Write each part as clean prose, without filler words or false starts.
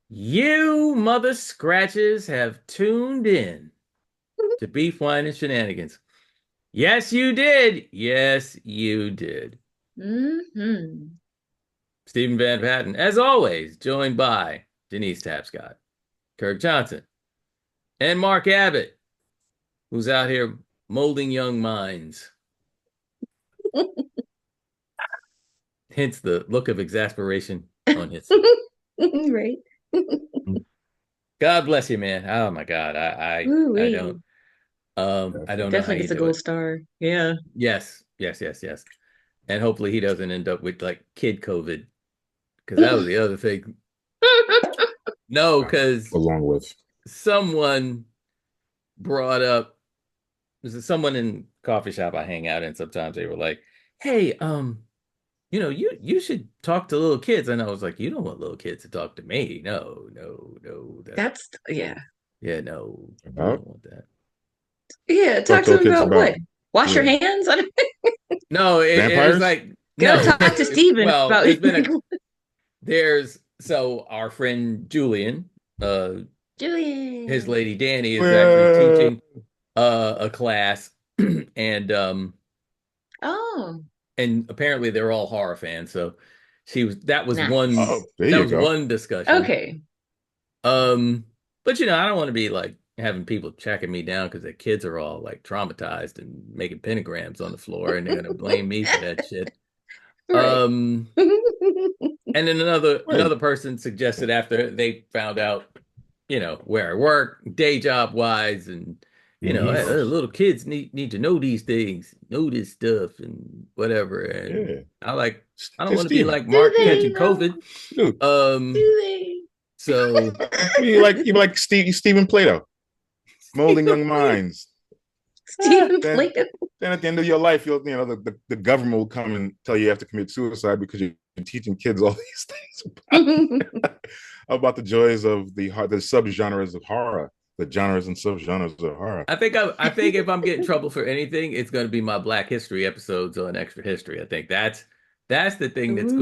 You mother scratches have tuned in to Beef Wine and Shenanigans. Yes, you did. Yes, you did. Hmm. Stephen Van Patten, as always, joined by Denise Tapscott, Kirk Johnson, and Mark Abbott, who's out here molding young minds. Hence the look of exasperation on his face. Right. God bless you, man. Oh my God. I don't Ooh-wee. I don't know how Definitely you gets a do gold it. star. Yeah. Yes, yes, yes, yes. And hopefully he doesn't end up with like kid COVID because that was the other thing. No, because Along with someone brought up this is someone in coffee shop I hang out in. Sometimes they were like, "Hey, you should talk to little kids." And I was like, "You don't want little kids to talk to me. No, no, no. That's Yeah. yeah, no, you about don't want that." Yeah. talk Talk to to the him kids about what? about Wash your yeah hands? No, it was vampires. like Go no. talk to Steven Well, about there's so our friend Julian, his Julian. lady Danny is actually Well, teaching a class and Oh, apparently they're all horror fans. So she was that was one oh, there that you was go. one discussion. okay. Um but I don't want to be like having people checking me down because their kids are all like traumatized and making pentagrams on the floor and they're gonna blame me for that shit. Right. Um and then Wait, another person suggested after they found out, where I work, day job wise, and hey, oh, little kids need to know these things, know this stuff, and whatever. And yeah, I don't hey want to be Steven, like Do Mark you, they catching though? COVID. dude, Um, Do they? so you like Stephen Plato, molding young minds. Stephen Then Plato. then at the end of your life, the government will come and tell you have to commit suicide because you're teaching kids all these things about the joys of the subgenres of horror, the genres and subgenres of horror. I think if I'm getting in trouble for anything, it's going to be my Black History episodes on Extra History. I think that's the thing that's Ooh.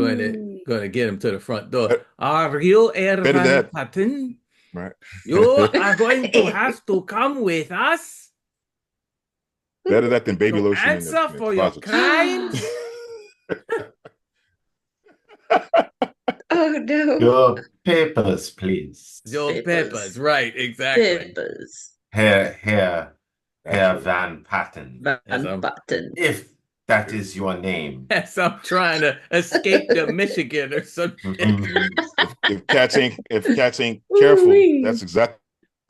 going to get him to the front door. Uh, Are you Better Ervan that, Patten? right? You are going to have to come with us Better that than baby to lotion in answer the for your closets. crimes. Oh no. Your papers, please. Your Bippers. peppers, right? Exactly. Bippers. Herr Absolutely. Van Patten, As Van I'm Button. if that is your name. as I'm trying to escape to Michigan or some shit. If cats ain't careful, Ooh-wee. that's exactly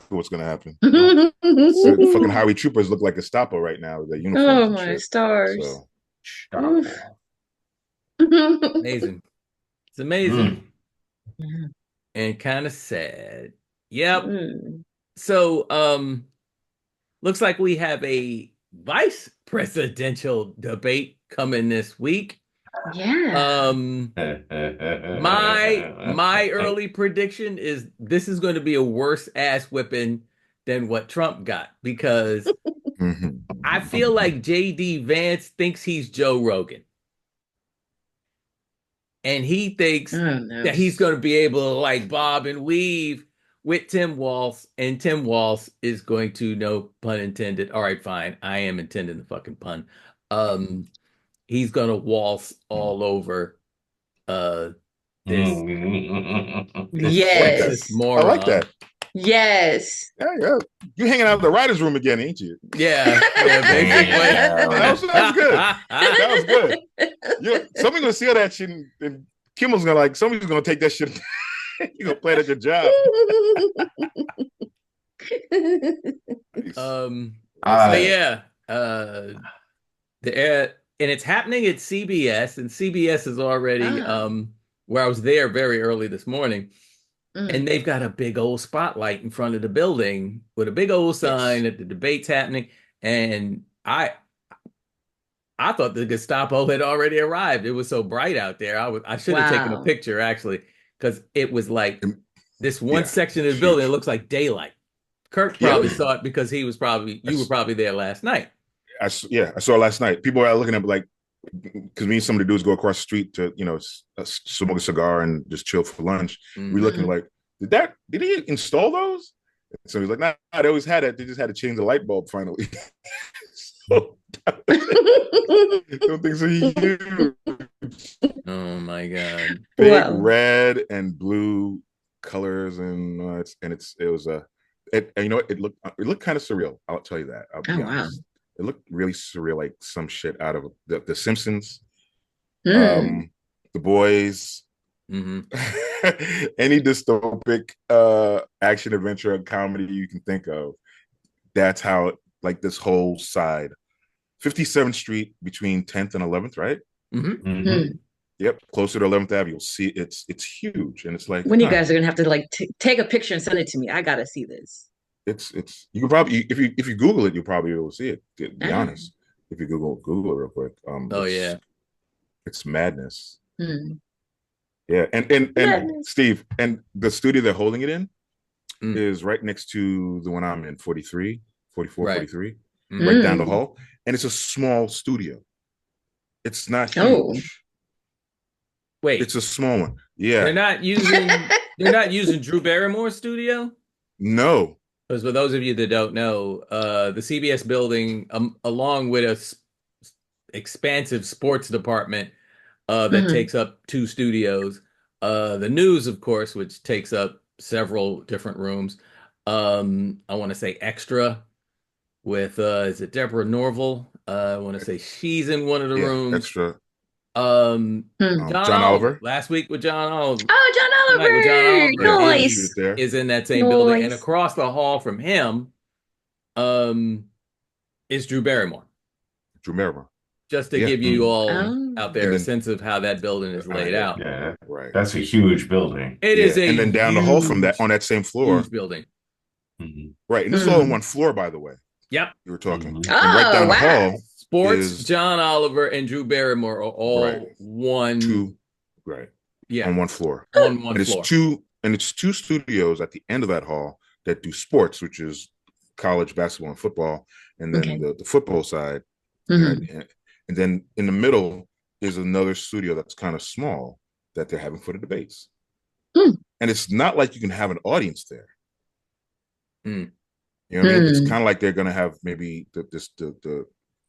what's gonna happen. So the fucking highway troopers look like Gestapo right now with their uniforms Oh and my shit. stars. So Oof. Stop. Amazing. It's amazing Mm. and kind of sad. Yep. Mm. So, looks like we have a vice presidential debate coming this week. Yeah. Um, my early prediction is this is going to be a worse ass whipping than what Trump got because I feel like JD Vance thinks he's Joe Rogan and he thinks Oh no. that he's going to be able to like bob and weave with Tim Walz, and Tim Walz is going to, no pun intended. All right, fine. I am intending the fucking pun. Um, he's going to waltz all over uh this this I like that. sexist Yes. I like moron. that. Yes. Yeah, yeah. You hanging out in the writers' room again, ain't you? Yeah, yeah, basically. That was good. That was good. Somebody's gonna see all that shit, and Kimmel's gonna somebody's gonna take that shit. You're gonna play it at your job. Nice. So I yeah, the and it's happening at CBS, and CBS is already Ah. where I was there very early this morning, and Mm. they've got a big old spotlight in front of the building with a big old sign Yes. that the debate's happening, and I thought the Gestapo had already arrived. It was so bright out there. I should have taken a Wow. picture actually because it was like this one Yeah. section of It's the building. It huge. looks like daylight. Kirk Yep. probably saw it because you were probably there last night. I saw it last night. People were looking at like because me and some of the dudes go across the street to smoke a cigar and just chill for lunch. We Hmm. looking Mm. like did he install those? So he's like, nah, they always had it. They just had to change the light bulb finally. So don't think so huge. Oh my God. Big Wow. red and blue colors, and it was a and you know what? It looked kind of surreal. I'll tell you that. I'll Oh be wow. honest. It looked really surreal, like some shit out of the Simpsons, Mm. the Boys, Hmm. any dystopic action adventure comedy you can think of. That's how like this whole side, 57th Street between 10th and 11th, right? Hmm. Mhm. Mm. Yep, closer to 11th Ave, you'll see it's huge, and it's like, When you guys are gonna have to like take a picture and send it to me. I gotta see this. it's you can probably if you Google it, you'll probably be able to see it. To be Ah. honest, if you Google it real quick, Oh yeah. it's madness. Mm. Yeah, and Madness. Steve, and the studio they're holding it in Mm. is right next to the one I'm in, 43, 44, Right. 43, Hmm. right down the Mm. hall, and it's a small studio. It's not Oh. huge. It's Wait, a small one. they're Yeah. not using they're not using Drew Barrymore's studio? No. Because for those of you that don't know, the CBS building, along with expansive sports department that Mm. takes up two studios, the news, of course, which takes up several different rooms. I want to say extra with is it Deborah Norville? I want to say she's in one of the Yeah. rooms. Extra. Um, Mm. John John Oliver Oliver. last week with John Oliver. Oh, John Tonight with John Oliver Yeah. He Oliver. shoot it Nice. there. is in that same building, and Nice. across the hall from him, um, is Drew Barrymore. Drew Merrimer. Just to Yeah. give you Mm. all Oh. out And there a then sense of how that building is laid yeah. out. Yeah, Right. that's a huge building. It is Yeah. a And then down the hall from that, on that same huge floor. building. Mhm. Right. And this is all in Mm. one floor, by the way. Yep. You were talking. Mhm. And right Oh, down the wow. hall Sports, is John Oliver, and Drew Barrymore are right. all one, Two. Right. yeah, On one floor. on one And floor. it's two studios at the end of that hall that do sports, which is college basketball and football, and then Okay. the football side. Right. Mm. And then in the middle is another studio that's kind of small that they're having for the debates. Mm. And it's not like you can have an audience there. Mm. You know what I mean? It's Mm. kind of like they're going to have maybe the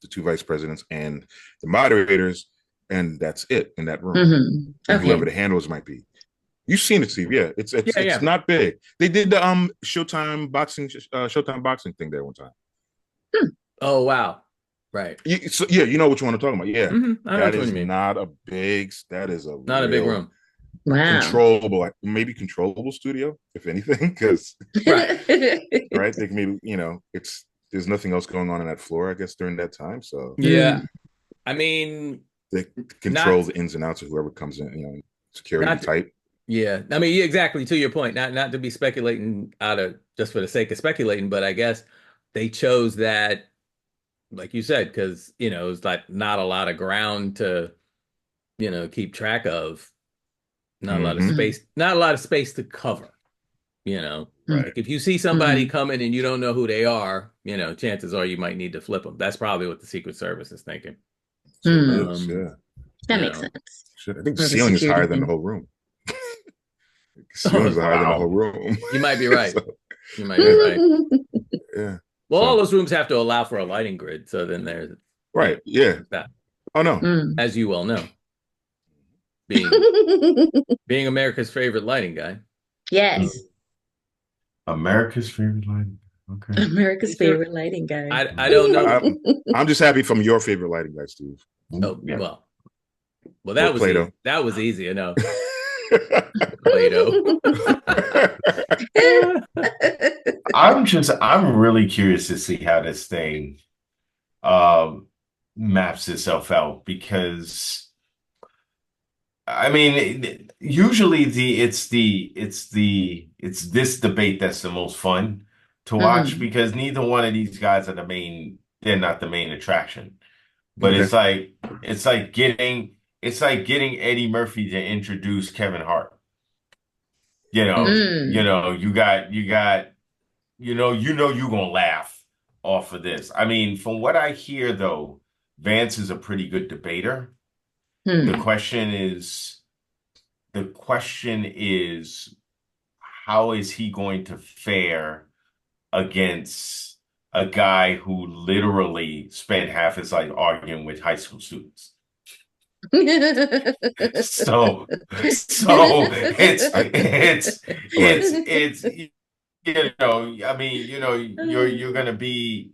two vice presidents and the moderators, and that's it in that room. Mhm. And Okay. whoever the handlers might be. You've seen it, Steve. Yeah, it's Yeah, yeah. not big. They did the Showtime boxing thing there one time. Oh, wow. Right. So yeah, you know what you want to talk about. Yeah, I know that what is you mean. not a big. That is a Not a big real room. Wow. controllable, maybe controllable studio, if anything, because Right. right, they can maybe there's nothing else going on that floor, I guess, during that time, so Yeah. Mm. I mean, they control not the ins and outs of whoever comes in, security not type. yeah. I mean, yeah, exactly to your point. Not to be speculating out of just for the sake of speculating, but I guess they chose that, like you said, because it's like not a lot of ground to, keep track of. Not a lot of Mm-hmm. Mm. space, not a lot of space to cover. You know, Right. like if you see somebody Mm. coming and you don't know who they are, chances are you might need to flip them. That's probably what the Secret Service is thinking. So it Mm. is, yeah. That You makes know, sense. Shit, I think the Or the ceiling is security higher than the thing. whole room. The ceilings oh, are higher than the whole Wow. room. you might be right. So, You might be right. yeah. Well, all So those rooms have to allow for a lighting grid, so then there's right, yeah. that, Oh no. Mm. as you well know, being being America's favorite lighting guy. Yes. America's favorite line. Okay. America's Sure. favorite lighting guy. I don't know. I'm just happy from your favorite lighting guy, Steve. Oh Yeah. well, Or that was Plato. easy. That was easy enough. Plato. I'm really curious to see how this thing maps itself out because I mean usually it's this debate that's the most fun to watch Mhm. because neither one of these guys are they're not the main attraction. But Okay. it's like getting Eddie Murphy to introduce Kevin Hart. Mm. You're gonna laugh off of this. I mean, from what I hear though, Vance is a pretty good debater. The Mm. question is how is he going to fare against a guy who literally spent half his life arguing with high school students? So, I, right. it's I mean, you're gonna be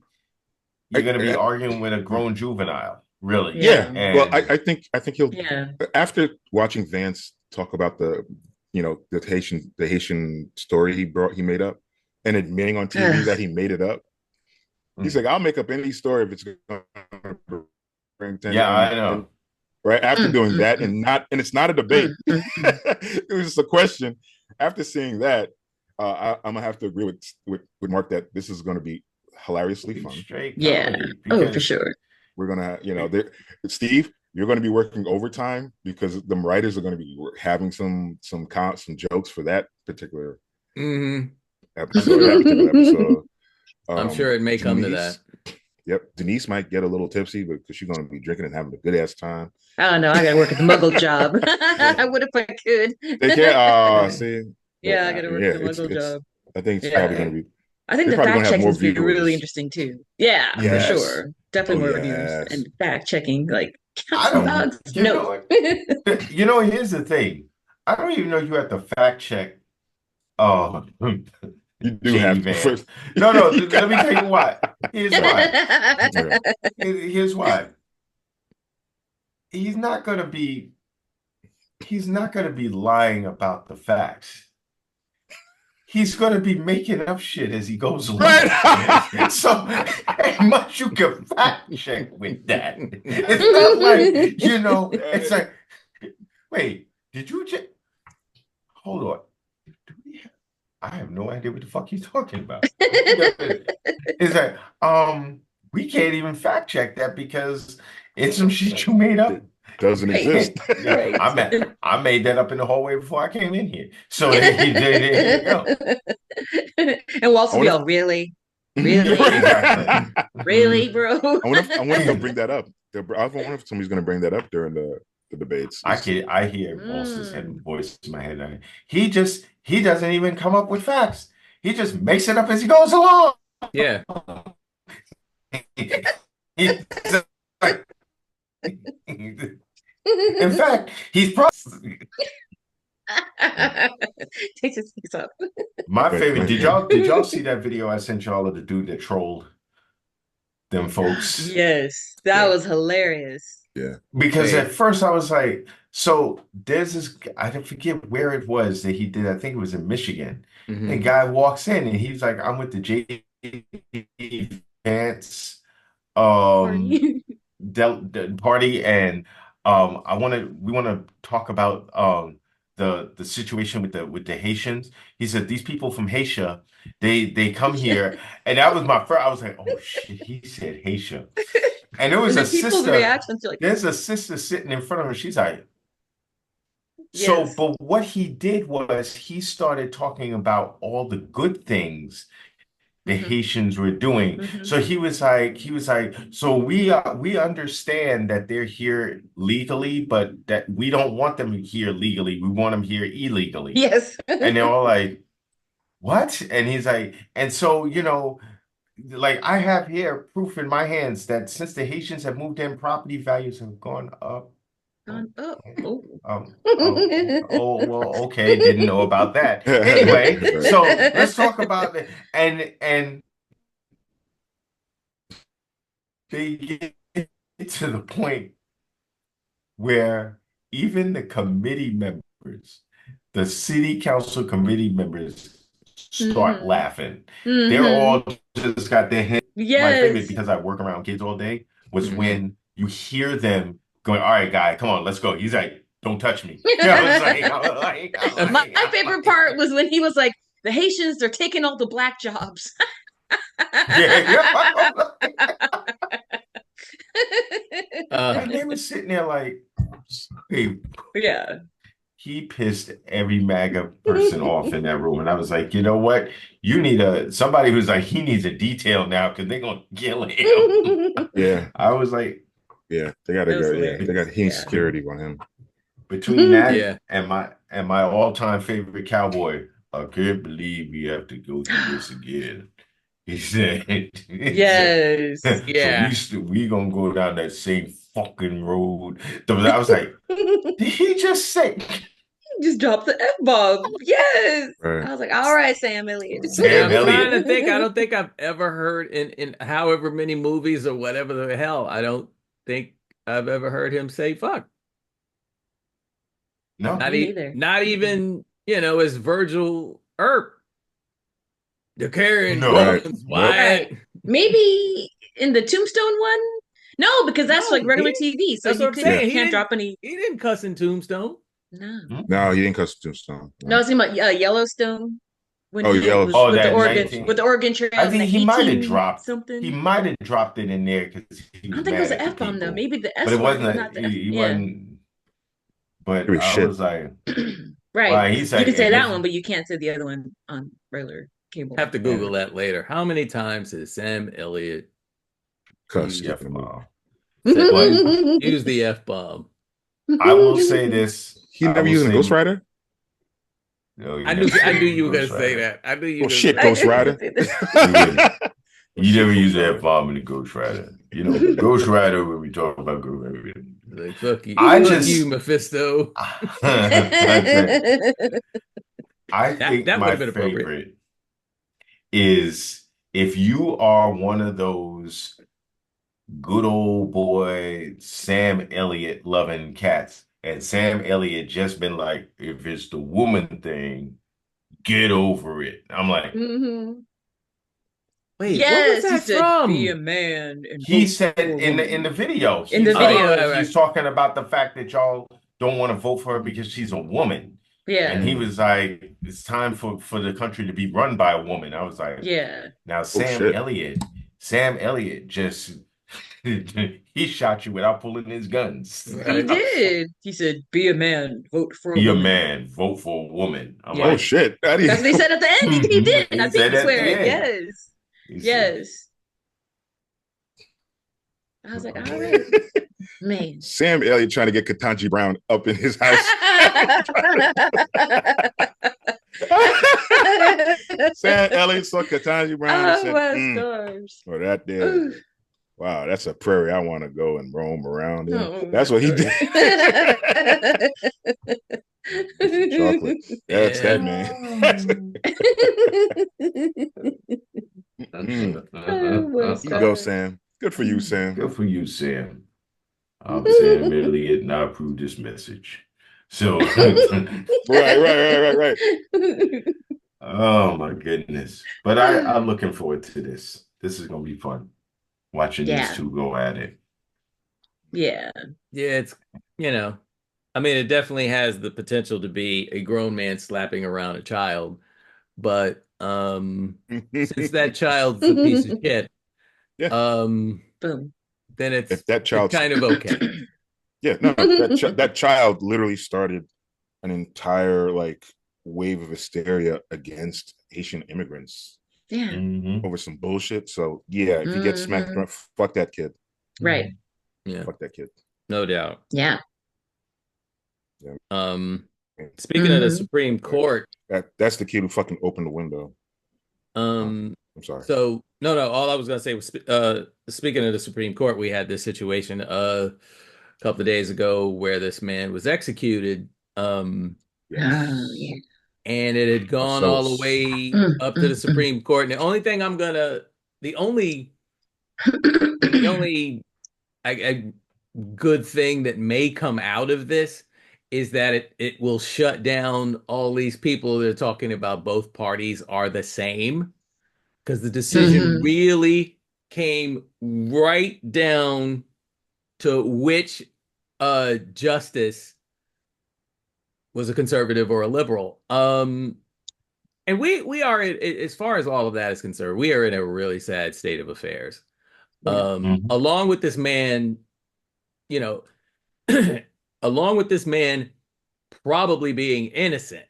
I, arguing with a grown juvenile, really. yeah. Yeah. Well, And I think he'll, Yeah. after watching Vance talk about the Haitian story he made up, and admitting on TV that Ugh. he made it up. He's mm, like, I'll make up any story if it's going to bring attention. yeah, I And know. right after Mm, doing mm, that, mm, and it's not a mm, debate. mm, mm. It was just a question. After seeing that, I'm gonna have to agree with Mark that this is going to be hilariously fun. Straight Yeah. comedy Oh, for because sure. We're gonna, Steve, you're going to be working overtime because the writers are going to be having some jokes for that particular Hmm. I episode. That bet. particular episode. I'm sure it may come to Denise, that. yep, Denise might get a little tipsy because she's going to be drinking and having a good ass time. I don't know. I gotta work at the Muggle job. Yeah. I would if I could. They can't. Yeah. See, but Yeah, I gotta work yeah, at the Muggle it's. job. I think it's probably going Yeah. to be. I think They're the probably going fact to have checking more is gonna be really viewers. interesting too. Yeah, for Yes. sure. Oh Definitely more viewers yes. and fact checking. Like, count I some don't, bugs. you No. know, here's the thing. I don't even know you have to fact check. Oh, You do J.D. have to Vance. first. No, let me tell you why. Here's why. Okay. Here's why. He's not gonna be lying about the facts. He's gonna be making up shit as he goes along. Right. So much you can fact check with that. It's not like, it's like, wait, did you just hold on? I have no idea what the fuck he's talking about. It's like, we can't even fact check that because it's some shit you made up. It doesn't Right. exist. Yeah, Right. I made that up in the hallway before I came in here. So there you go. And Walt's I will be wonder all, really? Yeah, Really? exactly. Really, bro? I wonder if they'll bring that up. I wonder if somebody's going to bring that up during the debates. I hear Waltz's Mm. voice in my head. He doesn't even come up with facts. He just makes it up as he goes along. Yeah. He's like, in fact, he's probably Takes his things up. my Right, favorite. right, Did y'all see that video I sent y'all of the dude that trolled them folks? Yes, that Yeah. was hilarious. Yeah. Because Hey. at first I was like, so there's this, I don't forget where it was that he did. I think it was in Michigan. Mhm. And guy walks in and he's like, I'm with the J.D. Vance party, and we want to talk about the situation with the Haitians. He said these people from Haitian, they come here, and that was my first. I was like, oh shit, he said Haitian, and there was And a the people's sister. reactions to like, There's a sister sitting in front of him. She's like, so, yes. but what he did was he started talking about all the good things the Mhm. Haitians were doing. Mhm. So he was like, so we understand that they're here legally, but that we don't want them here legally. We want them here illegally. Yes. And they're all like, what? And he's like, and so, like I have here proof in my hands that since the Haitians have moved in, property values have gone up. Oh. Well, okay, didn't know about that. Anyway, so let's talk about it. And they get to the point where even the committee members, the city council committee members start Mhm. laughing. Mhm. They're all just got their hands. My favorite, Yes. because I work around kids all day, was Mhm. when you hear them going, all right, guy, come on, let's go. He's like, don't touch me. My favorite part was when he was like, the Haitians, they're taking all the black jobs. Yeah. Uh, And they were sitting there like, hey, Yeah. he pissed every MAGA person off in that room. And I was like, you know what? You need somebody who's like, he needs a detail now because they're going to kill him. Yeah. I was like, Yeah. They got That was to go. Yeah. hilarious. They got Yeah. security on him. between that Yeah. and my all-time favorite cowboy, I can't believe we have to go through this again. He said, Yes. so Yeah. we gonna go down that same fucking road. I was like, did he just say Just dropped the F-bomb. Yes. Right. I was like, all right, Sam Elliott. Yeah, Sam I'm trying to Elliott? think. I don't think I've ever heard in however many movies or whatever the hell, I don't think I've ever heard him say fuck. No. Me neither. Not even, as Virgil Earp. The carrying No. Right. Guns, Nope. Wyatt. Right. Maybe in the Tombstone one? No, because that's No, like regular TV, so that's what you I'm couldn't Yeah. saying. you can't drop any. He didn't cuss in Tombstone. No. No, he didn't cuss Tombstone. No, I No. was thinking about Yellowstone when Oh, he was Oh, Yellowstone. with that With 19. the Oregon Trail I and the think he might have 18 dropped. He something. might have dropped it in there because he I was don't think it was mad an at the F-bomb though. people. Maybe the But S it word, wasn't. not the F. He Yeah. wasn't. But Maybe I shit. was like, Right. well, he's You like, can say and that this. one, but you can't say the other one on regular cable. Have to Google that later. How many times has Sam Elliott Cussed Yeah, in the movie. but used the F bomb? I will say this. He I never will used in say, Ghost Rider? no, he I never knew said I it knew in you were gonna Ghost say Rider. that. I knew you Well, were gonna shit, say Ghost that. Rider. He wouldn't. Well, You shit, never use Ghost the Rider. F-bomb in the Ghost Rider. You know, Ghost Rider, when we talk about Ghost Rider. Like, fuck you. I Fuck you, just, Mephisto. I think That would my have been appropriate. favorite is if you are one of those good old boy Sam Elliott loving cats, and Sam Elliott just been like, if it's the woman thing, get over it. I'm like, Mhm. Wait, what was Yes, he that said, "Be a from? man and he vote said for a in the woman." video, In the he's Oh, like, video, right, right. he's talking about the fact that y'all don't want to vote for her because she's a woman. And yeah, he was like, it's time for the country to be run by a woman. I was like, yeah. now Oh, shit. Sam Elliott just he shot you without pulling his guns. He Right. did. He said, "Be a man, vote for a Be a woman." man, vote for a woman. I'm Yeah, Oh, like, shit. How do you... that's what he said at the end. He did. I he said pinky at swear the it. end. Yes, He said, yes. I was like, all right, man. Sam Elliott trying to get Katanji Brown up in his house. Sam Elliott saw Katanji Brown and Oh said, my stars. "Oh, that there. Ooh. Wow, that's a prairie I want to go and roam around in." Oh That's my what he did. Chocolate. That's Yeah. that man. Oh my You go, stars. Sam. Good for you, Sam. good for you, Sam. I'm Sam Elliott, and I approve this message. So, Right. oh my goodness. But I'm looking forward to this. This is gonna be fun. Watching these Yeah. two go at it. Yeah. Yeah, it's I mean, it definitely has the potential to be a grown man slapping around a child, but since that child's a piece of shit, Yeah. um, Boom. then If that it's child's kind of okay. yeah, no, that child literally started an entire like wave of hysteria against Haitian immigrants Yeah. Mhm. over some bullshit. So yeah, if you get smacked, fuck that kid. Right. Yeah, Fuck that kid. no doubt. Yeah. Speaking of the Supreme Court, That's the kid who fucking opened the window. I'm sorry. So no, all I was gonna say was speaking of the Supreme Court, we had this situation a couple of days ago where this man was executed. Yes. Oh, yeah. And it had gone all the way up to the Supreme Court. And the only thing the only good thing that may come out of this is that it will shut down all these people that are talking about both parties are the same, because the decision really came right down to which justice was a conservative or a liberal. And we are, as far as all of that is concerned, we are in a really sad state of affairs. Along with this man, along with this man probably being innocent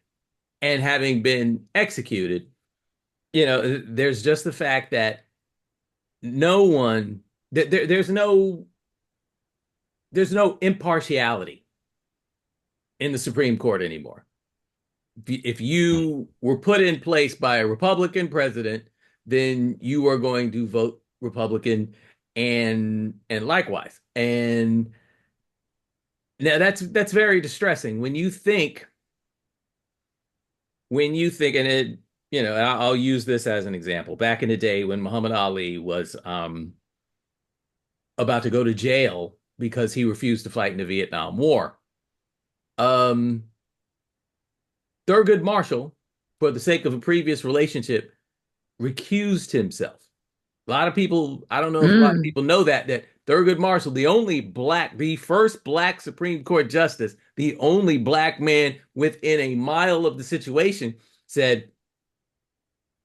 and having been executed, there's just the fact that there's no impartiality in the Supreme Court anymore. if you were put in place by a Republican president, then you are going to vote Republican and likewise. And now that's very distressing when you think and it I'll use this as an example. Back in the day when Muhammad Ali was about to go to jail because he refused to fight in the Vietnam War. Um Thurgood Marshall, for the sake of a previous relationship, recused himself. A lot of people, I don't know if a lot of Mm. people know that Thurgood Marshall, the first black Supreme Court justice, the only black man within a mile of the situation, said,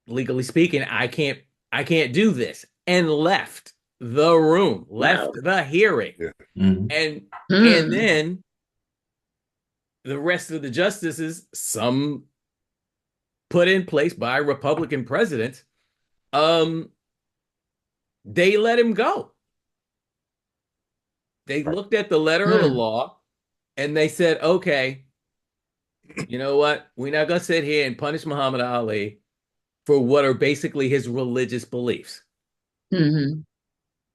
legally speaking, I can't do this, and left the room, left Wow. the hearing. Yeah. Mhm. And then the rest of the justices, some put in place by Republican presidents, um, they let him go. They Right. looked at the letter of the law and they said, okay, you know what? We're not going to sit here and punish Muhammad Ali for what are basically his religious beliefs. Mm-hmm.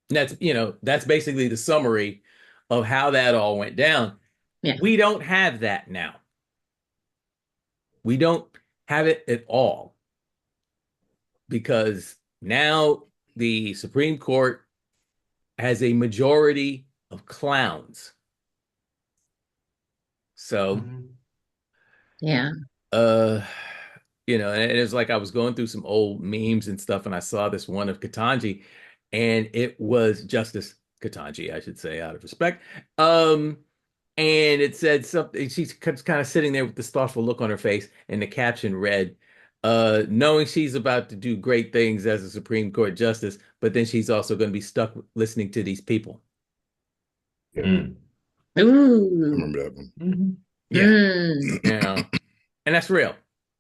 That's basically the summary of how that all went down. Yeah. We don't have that now. We don't have it at all because now the Supreme Court has a majority of clowns. So, Mhm. Yeah. uh, and it was like I was going through some old memes and stuff, and I saw this one of Katanji, and it was Justice Katanji, I should say, out of respect. And it said something, she's kind of sitting there with this thoughtful look on her face, and the caption read, knowing she's about to do great things as a Supreme Court justice, but then she's also going to be stuck listening to these people. Yeah. Mm. I Ooh. remember that one. Mhm. Yeah. Mm. And that's real.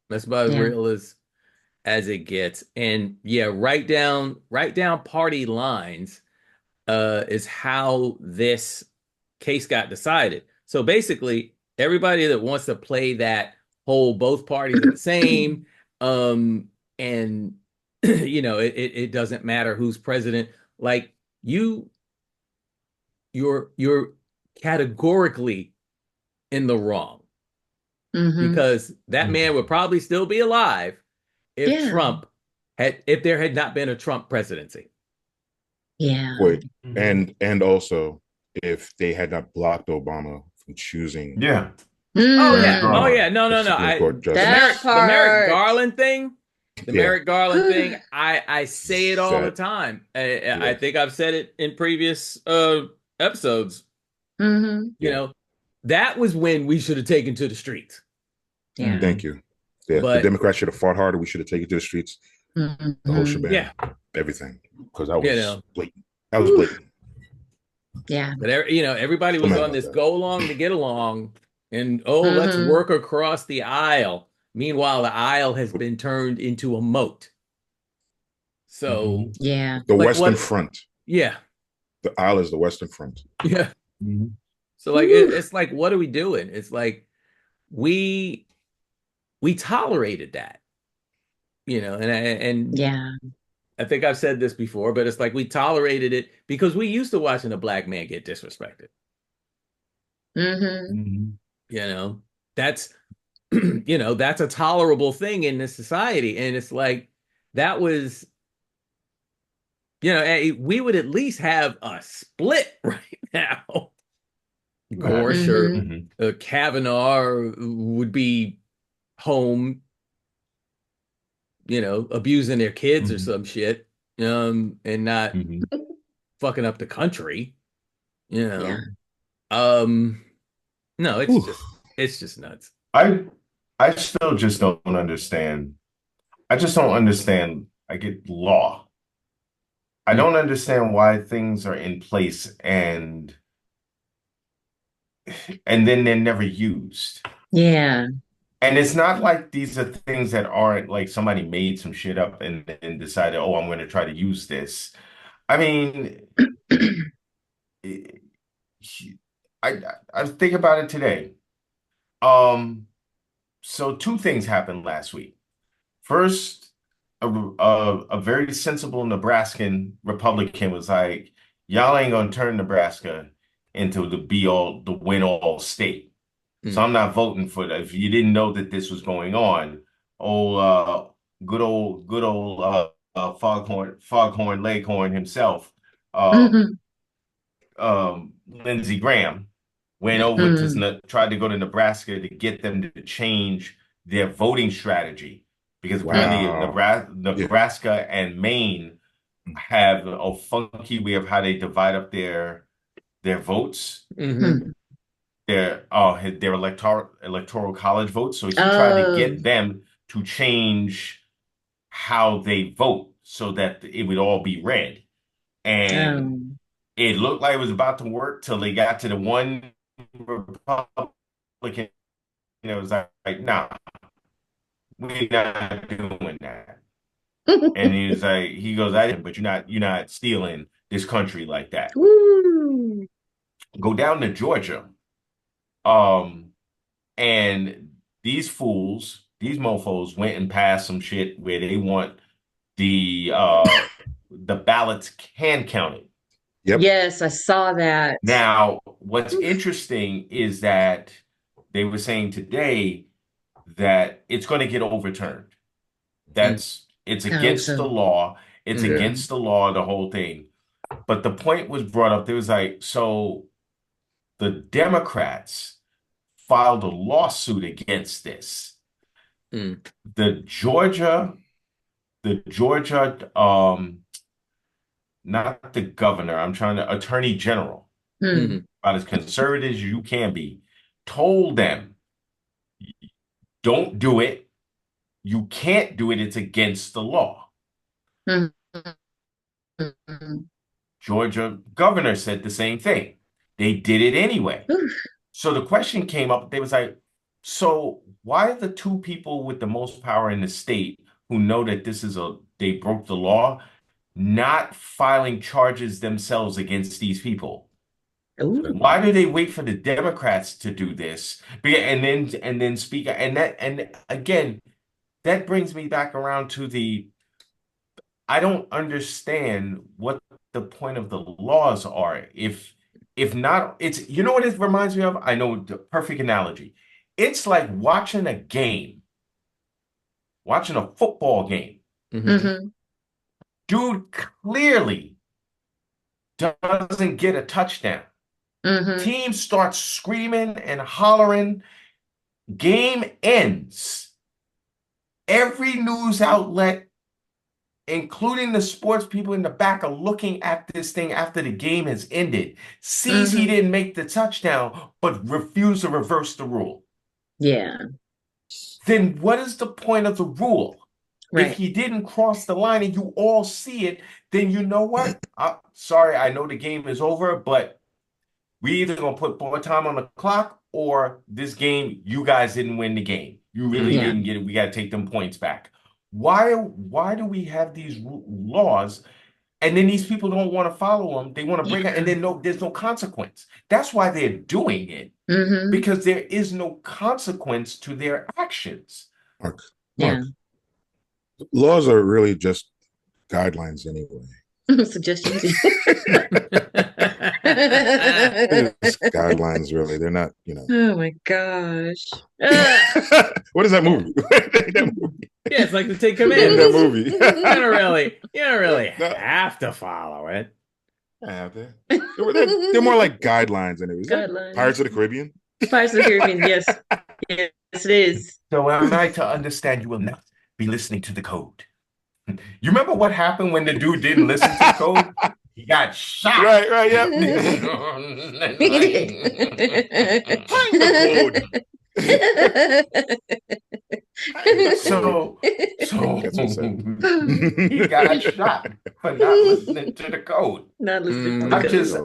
That's about as Yeah. real as it gets. And yeah, write down party lines is how this case got decided. So basically, everybody that wants to play that whole both parties are the same, and it doesn't matter who's president. Like you're categorically in the wrong Mm-hmm. because that man would probably still be alive if Yeah. there had not been a Trump presidency. Yeah. Wait, Mhm. and also if they had not blocked Obama from choosing Yeah. Oh Merrick yeah. Oh Mm. yeah. Garland. No, the no, no. Supreme I Court the Merrick That justice, the Merrick part. Garland thing, the yeah, Merrick Garland thing, I say it all the that, time. I yeah, think I've said it in previous episodes. Mm-hmm. You yeah. know, that was when we should have taken to the streets. Yeah. Thank you. Yeah, the But Democrats should have fought harder. We should have taken to the streets, the whole Mm-hmm. shebang, yeah, everything, because that you was know, blatant. That was Ooh. blatant. Yeah. but everybody Still was mad on about this that. go along to get along, and let's Mm-hmm. work across the aisle. Meanwhile, the aisle has been turned into a moat. So, Mhm. Yeah. The like, Western what? Front. Yeah, The aisle is the Western Front. yeah. Mhm. So, like, Ooh. it's like, what are we doing? It's like we we tolerated that, and Yeah. I think I've said this before, but it's like we tolerated it because we used to watching a black man get disrespected. Mm-hmm. Mhm. You know, that's that's a tolerable thing in this society, and it's like that was we would at least have a split right now. Right. Gorsh or Mm-hmm. Mhm. Kavanaugh would be home, abusing their kids or Mhm. some shit, and not Mhm. fucking up the country, you Yeah. know. Um, no, Whew. it's just nuts. I I still just don't understand. I just don't understand. I get law. I Mm. don't understand why things are in place and then they're never used. Yeah. And it's not like these are things that aren't like somebody made some shit up and decided, oh, I'm going to try to use this. I mean, I I think about it today. Um, So two things happened last week. First, a very sensible Nebraskan Republican was like, "Y'all ain't gonna turn Nebraska into the win all state. So Mm. I'm not voting for that." If you didn't know that this was going on, old good old Foghorn Leghorn himself, um, Mhm. Lindsey Graham went over Mm. to tried to go to Nebraska to get them to change their voting strategy because apparently Wow. Yeah. Nebraska and Maine have a funky way of how they divide up their votes, Hmm. Hmm. their electoral college votes. So he tried to Oh. get them to change how they vote so that it would all be red. And Um. it looked like it was about to work till they got to the one Republican that was like, "Nah, we're not doing that." And he goes, "I didn't, but you're not stealing this country like that." Woo. Go down to Georgia, um, and these mofos went and passed some shit where they want the uh the ballots hand counted. Yep. Yes, I saw that. Now, what's Oof. interesting is that they were saying today that it's going to get overturned. Mm. It's I hope against the so. law. It's Yeah. Hmm. against the law, the whole thing. But the point was brought up. There was like, so the Democrats filed a lawsuit against this. Mm. The Georgia, the Georgia, not the governor, I'm trying to, attorney general, Hmm. Hmm. about as conservative as you can be, told them, don't do it. You can't do it. It's against the law. Hmm. Hmm. Georgia governor said the same thing. They did it anyway. Oof. So the question came up. They was like, so why are the two people with the most power in the state who know that they broke the law not filing charges themselves against these people? Ooh. Why do they wait for the Democrats to do this? And then speak and again, that brings me back around to the I don't understand what the point of the laws are. If not, it's you know what it reminds me of? I know the perfect analogy. It's like watching a football game. Hmm. Hmm. Dude clearly doesn't get a touchdown. Hmm. Team starts screaming and hollering. Game ends. Every news outlet, including the sports people in the back, are looking at this thing after the game has ended, sees he Hmm. didn't make the touchdown, but refused to reverse the rule. Yeah. Then what is the point of the rule? If Right. he didn't cross the line and you all see it, then you know what? Sorry, I know the game is over, but we either gonna put more time on the clock or this game, you guys didn't win the game. You really Hmm. Yeah. didn't get it. We got to take them points back. Why do we have these laws and then these people don't want to follow them? They want to break it, and Yeah. then there's no consequence. That's why they're doing it Hmm. because there is no consequence to their actions. Mark. Yeah. Mark. Laws are really just guidelines anyway. Suggestions. They're just guidelines, really. They're not, Oh my gosh. Ugh. what is that movie? That movie. Yeah, it's like the Ten Who made that Commandments. movie? You don't really No, have to follow it. yeah, they're more like guidelines anyway. Is that Pirates Guidelines. of the Caribbean? Pirates of the Caribbean. Yes. Yes, it is. So am I to understand you will not be listening to the code? You remember what happened when the dude didn't listen to the code? He got shot. Right, yep. Find the code. So, so That's what's up. he got shot for not listening to the code. Not listening to the I'm Hmm. code. just,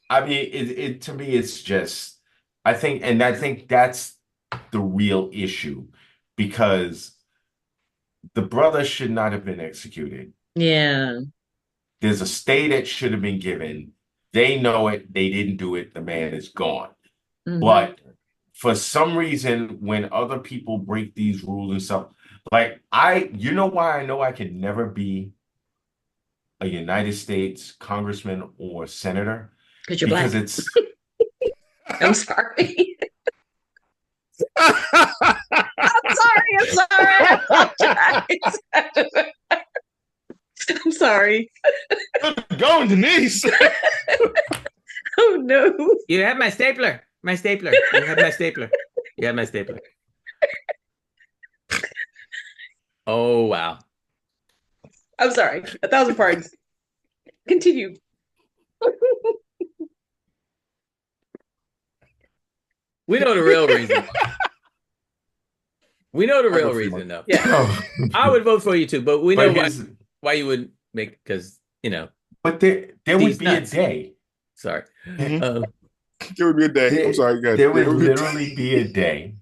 I mean, it to me, it's just, I think that's the real issue because the brother should not have been executed. Yeah. There's a stay that should have been given. They know it. They didn't do it. The man is gone. Hmm. But for some reason, when other people break these rules and stuff, like you know why I know I can never be a United States congressman or senator? Because you're Because black. it's I'm sorry. I'm sorry. I apologize. I'm sorry. Going, Denise. Oh no. You have my stapler. My stapler. You have my stapler. You have my stapler. Oh wow. I'm sorry. 1,000 pardons. Continue. We know the real reason. We know the I real vote for you, reason, though. Yeah. oh, I would vote for you too, but we but know here's why you wouldn't make because but there would Steve's be a nuts. day. Sorry. Mhm. There would be a day. I'm sorry, guys. There would literally be a day,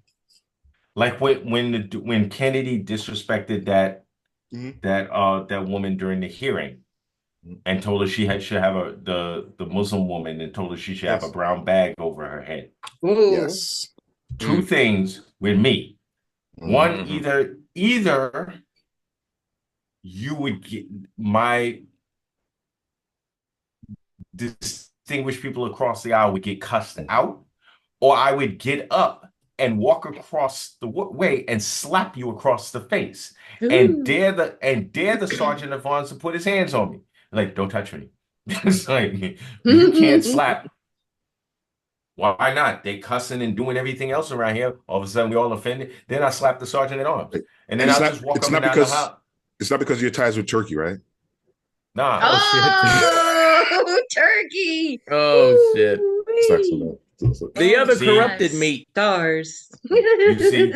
like when Kennedy disrespected Mhm. that woman during the hearing and told her should have the Muslim woman and told her she should have a Yes. brown bag over her head. Ooh. Yes. Two things with me. One, Mhm. either you would get my distinguished people across the aisle would get cussed out, or I would get up and walk across the way and slap you across the face and Ooh. dare the sergeant of arms to put his hands on me. Like, don't touch me. It's like you can't slap. Why not? They cussing and doing everything else around here. All of a sudden, we all offended. Then I slap the sergeant at arms, and then And I'll just walk up and down the house. it's not because of your ties with Turkey, right? Nah, Oh shit. Oh, turkey. Oh shit. Sucks Ooh-wee. for that. The other See? corrupted meat. Stars. you see.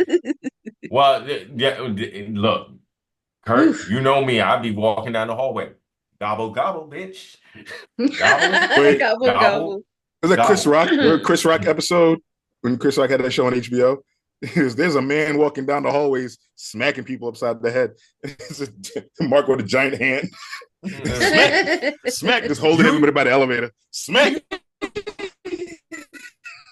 Well, yeah. Look, Kurt, Oof. you know me. I'll be walking down the hallway. Gobble gobble, bitch. Wait. Gobble, Gobble. gobble. Was that Chris Gobble. Rock? Remember Chris Rock episode when Chris Rock had that show on HBO? There's a man walking down the hallways smacking people upside the head. It's Mark with a giant hand. Smack, just holding everybody by the elevator. Smack.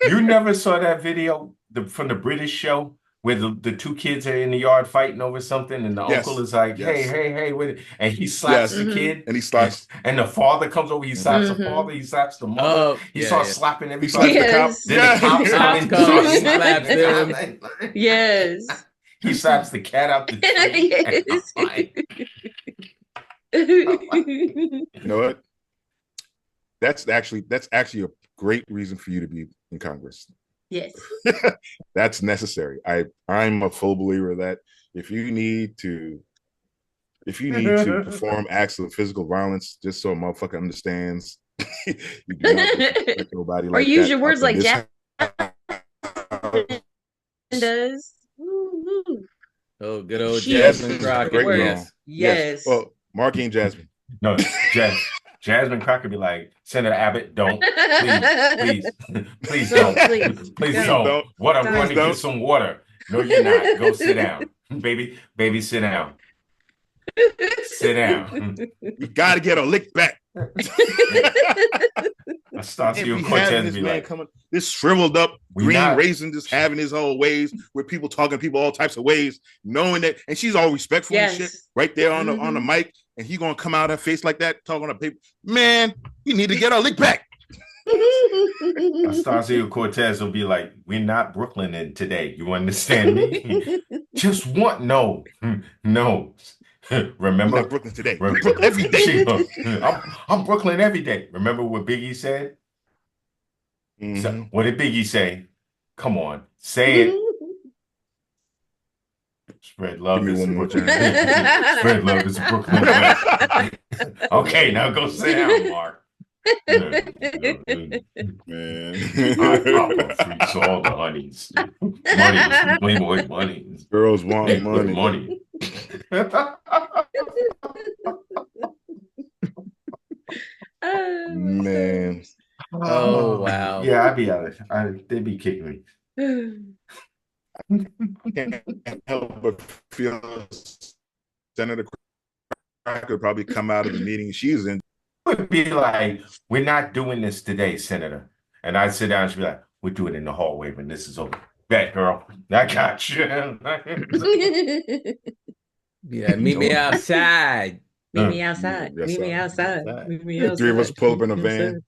You never saw that video from the British show where the two kids are in the yard fighting over something, and the Yes. uncle is like, Yes. hey, and he slaps Yes. the kid, And he slaps. and the father comes over, he slaps the Mhm. father, he slaps the mother, Oh, he yeah, starts yeah. slapping He everybody. slaps the cop. Yes. Then the cops come Cops in, come, start he slapping slaps them. Yes. He slaps the cat out the tree. Yes. You know what? That's actually a great reason for you to be in Congress. Yes. That's necessary. I'm a full believer that if you need to perform acts of physical violence just so a motherfucker understands, you do not respect nobody Or like use that your words up in like this Jasmine does. Woo-hoo. Oh, good old She Jasmine is Crockett. great and Words. all. Yes. Well, Mark ain't Jasmine. No, Jasmine Crockett be like, Senator Abbott, don't. Please No, don't. please. Please Don't. don't. What, I'm going to Don't. get some water. No, you're not. Go sit down. Baby, sit down. Sit down. You got to get a lick back. Estacio Having Cortez this be man like, coming, this shriveled up We green not- raisin, just having his whole ways with people talking to people all types of ways, knowing that, and she's all respectful and shit Yes. right there on the mic, and he gonna come out her face like that, talking to people. Man, you need to get a lick back. Estacio Cortez will be like, we're not Brooklyn in today. You understand me? Just want no. We're Remember? not Brooklyn today. Remember- Brooklyn every day. I'm Brooklyn every day. Remember what Biggie said? So, Mhm. what did Biggie say? Come on, say it. Spread love Give me is one more Brooklyn. time. Spread love is Brooklyn. Okay, now go sit down, Mark. Man. I pop freaks all the honeys. Money, Playboy money. Girls want money. Money. Man. Oh, wow. Yeah, I'd be out of they'd be kicking me. Can't help but feel Senator Crockett could probably come out of the meeting she's in. Would be like, we're not doing this today, Senator. And I'd sit down and she'd be like, we'll do it in the hallway when this is over. Bet, girl. I got you. Yeah, meet me outside. Meet me outside. Yes, Meet me sir. outside. Meet me The three of us outside. pull up in a Meet me van.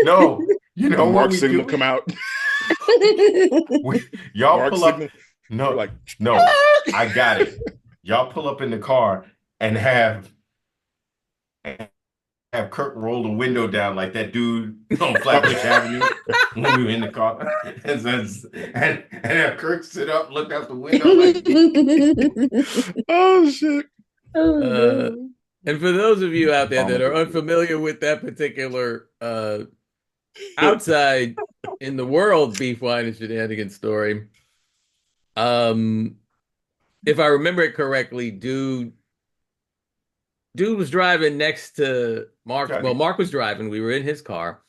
No, you know And what Mark we signal do? come out. Y'all Mark pull up. signal. We're No, like, no, I got it. Y'all pull up in the car and have Kirk roll the window down like that dude on Flatbush Avenue when we were in the car. And have Kirk sit up, look out the window like, oh shit. Oh Uh, no. and for those of you out there that are Comical shit. unfamiliar with that particular outside in the world beef wine and shenanigans story, um, if I remember it correctly, dude was driving next to Mark. Well, Mark was driving. We were in his car,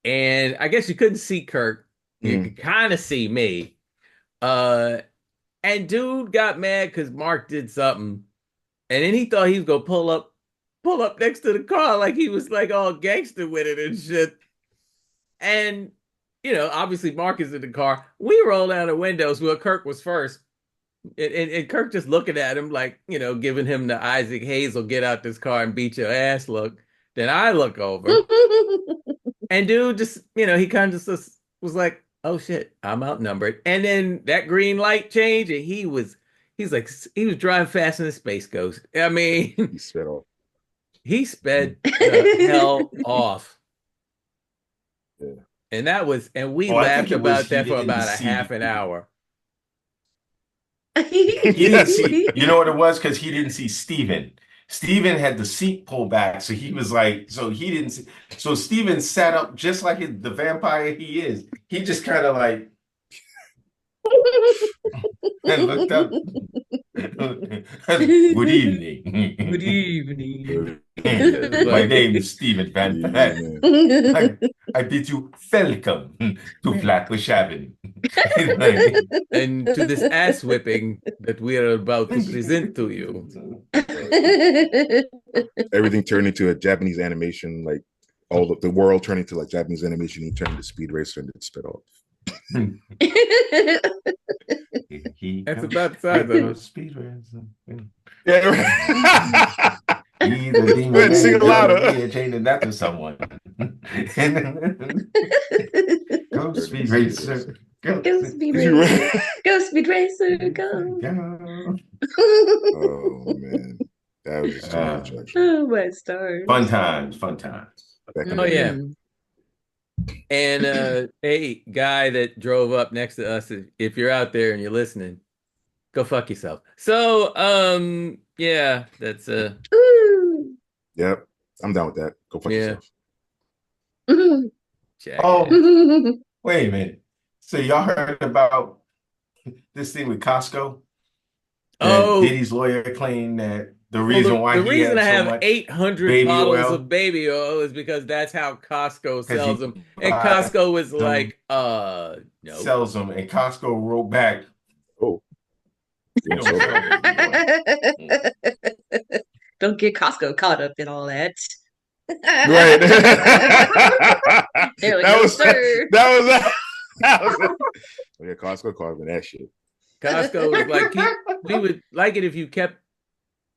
and I guess you couldn't see Kirk. You could kind of see me. Uh, and dude got mad because Mark did something, and then he thought he was gonna pull up next to the car like he was like all gangster with it and shit. And obviously Mark is in the car. We roll down the windows. Well, Kirk was first. And Kirk just looking at him like, giving him the Isaac Hazel, get out this car and beat your ass look. Then I look over and dude just, he kind of just was like, oh shit, I'm outnumbered. And then that green light changed and he was driving faster than Space Ghost. I mean, He sped off. he sped the hell off. Yeah. And we oh, I think laughed it was about he that for didn't about a see. half an hour. He didn't see, you know what it was? Because he didn't see Steven. Steven had the seat pulled back, so he was like, so he didn't see. So Steven sat up just like the vampire he is. He just kind of like and looked up. Good evening. Good evening. My name is Steven Van Patten. I bid you welcome to Flatbush Avenue. And to this ass whipping that we are about to present to you. Everything turned into a Japanese animation, like all the world turned into like Japanese animation. He turned into Speed Racer and it sped off. That's about the size of it. Speed Racer. Yeah, right. He's a demon. Sing it louder. Chaining that to someone. Go Speed Racer. Go Speed Racer. Go Speed Racer. Go. Oh man, that was just too much. Actually. Oh my stars. Fun times. Oh yeah. And hey, guy that drove up next to us, if you're out there and you're listening, go fuck yourself. So, yeah, that's Yep, I'm down with that. Go fuck yourself. Oh, wait a minute. So y'all heard about this thing with Costco? Oh, Diddy's lawyer claimed that the reason why the reason I have so 800 bottles of baby oil is because that's how Costco sells them. And Costco was like, no. Sells them. And Costco wrote back, oh. Don't get Costco caught up in all that. Right. That was yeah, Costco carving that shit. Costco was like, we would like it if you kept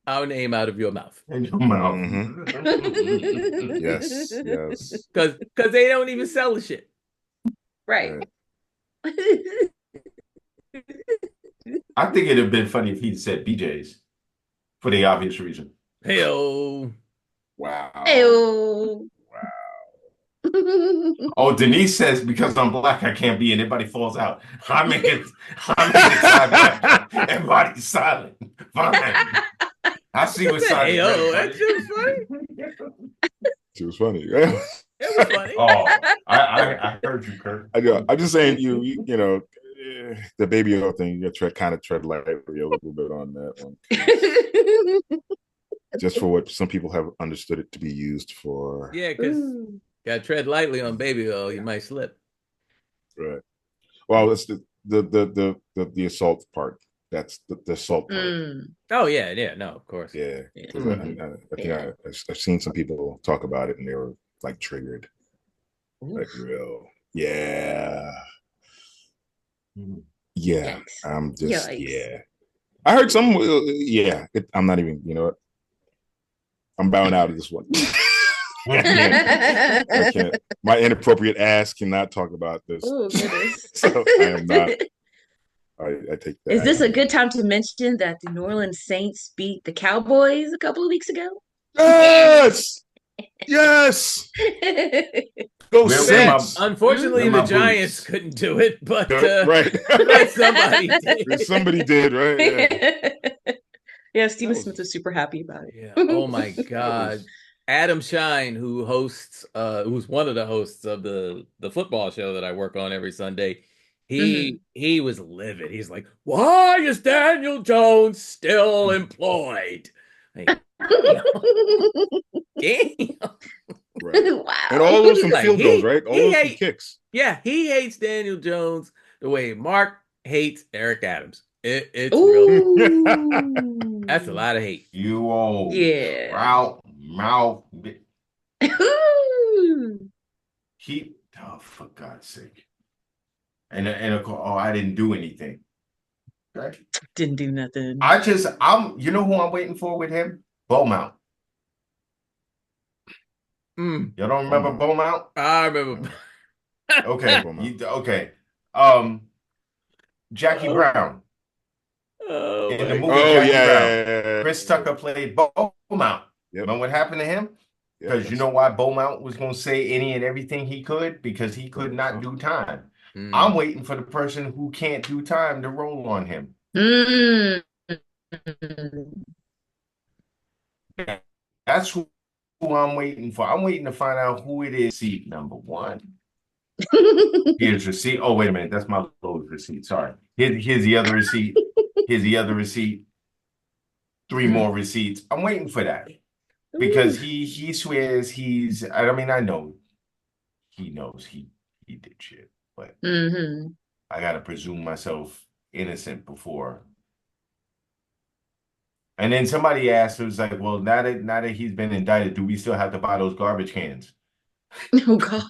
our name out of your mouth. In your mouth. Mm-hmm. Yes. Because they don't even sell the shit. Right. I think it'd have been funny if he'd said BJ's for the obvious reason. Hey-oh. Wow. Hey-oh. Oh, Denise says because I'm black, I can't be, and everybody falls out. I make it silent. Everybody's silent. Fine. I see what's silent. Hey, oh, that shit was funny. She was funny. It was funny. Oh, I heard you, Kurt. I'm just saying, you know, the baby oil thing, you got to tread lightly a little bit on that one. Just for what some people have understood it to be used for. Yeah, because got to tread lightly on baby oil, you might slip. Right. Well, it's the assault part. That's the assault part. Oh yeah, no, of course. Yeah, I think I've seen some people talk about it and they were like triggered, like real. Yeah. Yeah, Yikes. I'm just Yikes. I heard some. I'm not even. You know what? I'm bowing out of this one. I can't. I can't. My inappropriate ass cannot talk about this. Oh, goodness. So I am not. I take that. Is this a good time to mention that the New Orleans Saints beat the Cowboys a couple of weeks ago? Yes. Yes. Go Where my Saints. Unfortunately, where the my Giants boots? couldn't do it, but Right. but somebody did. Somebody did, right? Yeah. Yeah, That Stephen Smith was was super happy about Yeah. Oh my it. that God. was Adam Shine, who's one of the hosts of the football show that I work on every Sunday, Mhm. he was livid. He's like, "Why is Daniel Jones still employed?" Like, damn, damn. right. And Wow. all those from Like field goals, right? All he those from hate kicks. yeah, he hates Daniel Jones the way Mark hates Eric Adams. It's real. That's a Ooh. lot of hate. You old Yeah. trout mouth. Ooh. He, oh, for God's sake. And of course, oh, I didn't do anything. Okay. Didn't do nothing. You know who I'm waiting for with him? Beaumont. Mm, You don't remember Beaumont. Beaumont? I remember. Yeah, Okay. Beaumont. Okay. Um, Jackie Oh, Brown. oh In the my movie Oh Jackie Brown, yeah. Chris Tucker played Beaumont. Yep. Remember what happened to him? Yep. Because you know why Beaumont was going to say any and everything he could? Because he could not do time. I'm Mm. waiting for the person who can't do time to roll on him. Mm. That's who I'm waiting for. I'm waiting to find out who it is. Seat number one. Here's receipt. Oh, wait a minute. That's my load receipt. Sorry. Here's the other receipt. Here's the other receipt. Three more receipts. I'm waiting for that because Ooh. he swears I mean, I know he knows he did shit, but Mm-hmm. I gotta presume myself innocent before. And then somebody asked, it was like, well, now that he's been indicted, do we still have to buy those garbage cans? Oh God.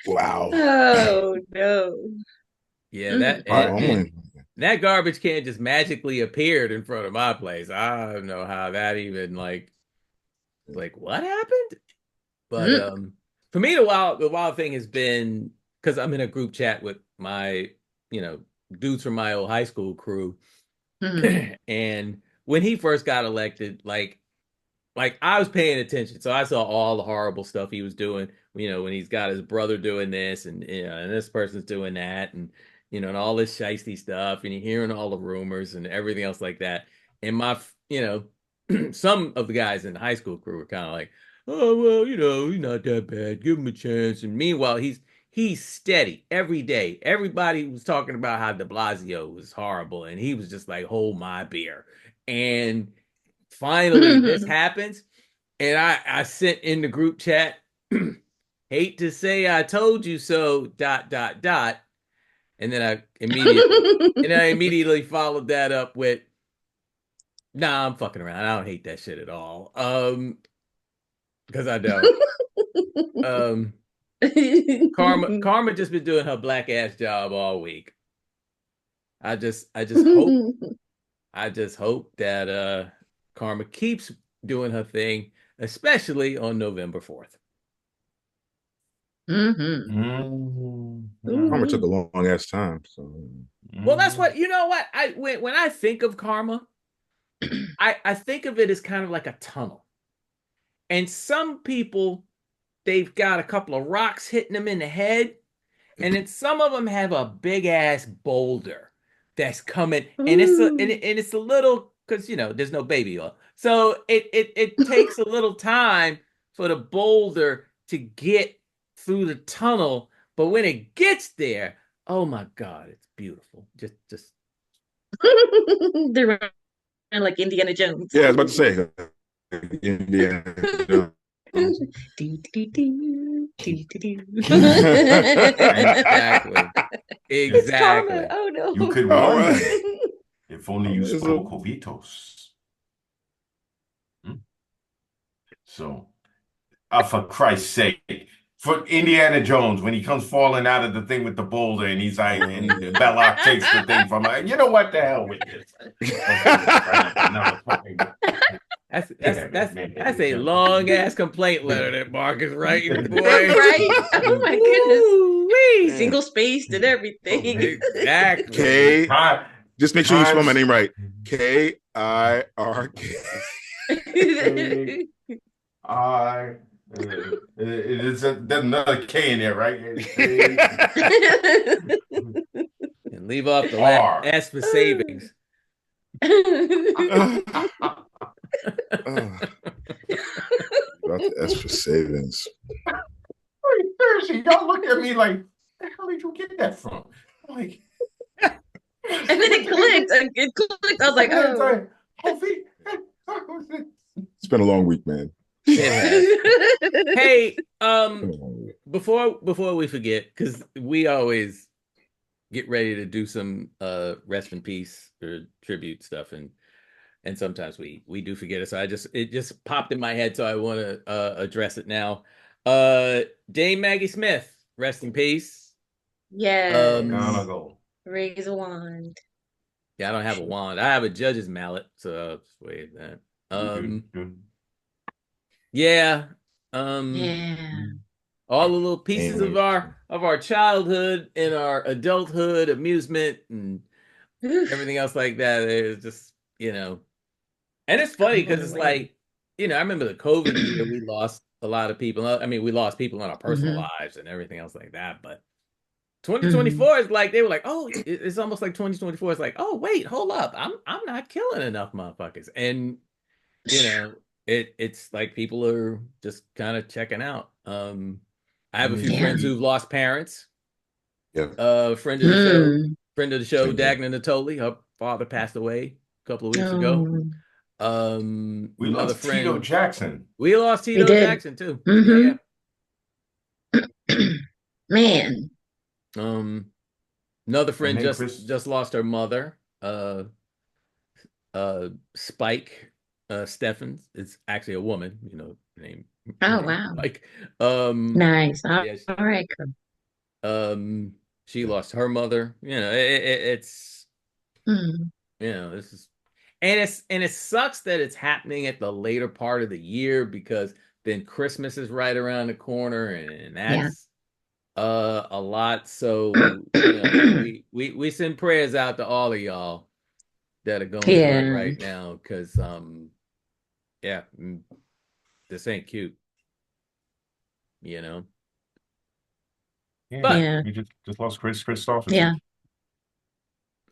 Wow. Oh no. Yeah, Mm. I'm and waiting. that garbage can just magically appeared in front of my place. I don't know how that even like what happened? But Mm. for me the wild thing has been because I'm in a group chat with my, you know, dudes from my old high school crew. Mm. And when he first got elected, like I was paying attention, so I saw all the horrible stuff he was doing. You know, when he's got his brother doing this, and you know, and this person's doing that, and you know, and all this shisty stuff, and you're hearing all the rumors and everything else like that. And you know, some of the guys in the high school crew were kind of like, "Oh well, you know, he's not that bad. Give him a chance." And meanwhile, he's steady every day. Everybody was talking about how De Blasio was horrible, and he was just like, "Hold my beer." And finally this happens, and I sent in the group chat, hate to say I told you so, dot dot dot. And then I immediately followed that up with, nah, I'm fucking around. I don't hate that shit at all. Because I don't. um Karma just been doing her black ass job all week. I just hope that Karma keeps doing her thing, especially on November 4th. Mm-hmm. Karma took Ooh-wee. a long ass time. So Well, that's what, you know what, when I think of Karma, I think of it as kind of like a tunnel. And some people, they've got a couple of rocks hitting them in the head, and then some of them have a big ass boulder that's coming, and Ooh. it's a little, because you know there's no baby oil, so it takes a little time for the boulder to get through the tunnel, but when it gets there, oh my God, it's beautiful. Just They're running like Indiana Jones. yeah, I was about to say Indiana Jones. Do, do, do, do, do, do. exactly, It's karma. exactly. Oh You no. could All run right. then, if only you It's a, spoke Jovitos. Hmm. So, for Christ's sake, for Indiana Jones when he comes falling out of the thing with the boulder and he's like, and Belloc takes the thing from her. You know what, the hell with this? That's a long ass complaint letter that Mark is writing, boy. Right? Oh my goodness. Ooh-wee. Single spaced and everything. Exactly. K. Just make sure you spell my name right. Kirk. There's another K in there, right? And leave off the last S for savings. About the S for savings. Seriously, y'all look at me like, the hell did you get that from? I'm like, and then it clicked. It clicked. I was like, oh. It's been a long week, man. Hey, before we forget, because we always get ready to do some rest in peace or tribute stuff, and sometimes we do forget it. So it just popped in my head, so I want to address it now. Dame Maggie Smith, rest in peace. Yeah. Gonna go. Raise a wand. Yeah, I don't have a wand. I have a judge's mallet, so I'll just wave that. Yeah. Yeah. All the little pieces of our childhood and our adulthood, amusement and everything else like that. It's just, and it's funny because it's like, I remember the COVID year, we lost a lot of people. I mean, we lost people in our personal lives and everything else like that, but 2024 is like, they were like, oh, it's almost like 2024 is like, oh wait, hold up, I'm not killing enough motherfuckers, and it's like people are just kind of checking out. I have a few friends who've lost parents. Yeah. Friend of the show, Dagna Natoli, her father passed away a couple of weeks ago. We lost Tito Jackson. We lost Tito Jackson too. Yeah. Man. Another friend just lost her mother. Spike Steffens. It's actually a woman, name. Oh wow. Like nice. All right. She lost her mother. It's this is, and it sucks that it's happening at the later part of the year, because then Christmas is right around the corner, and that's a lot. So we send prayers out to all of y'all that are going through it right now, because this ain't cute, But we just lost Chris Christopherson. Yeah.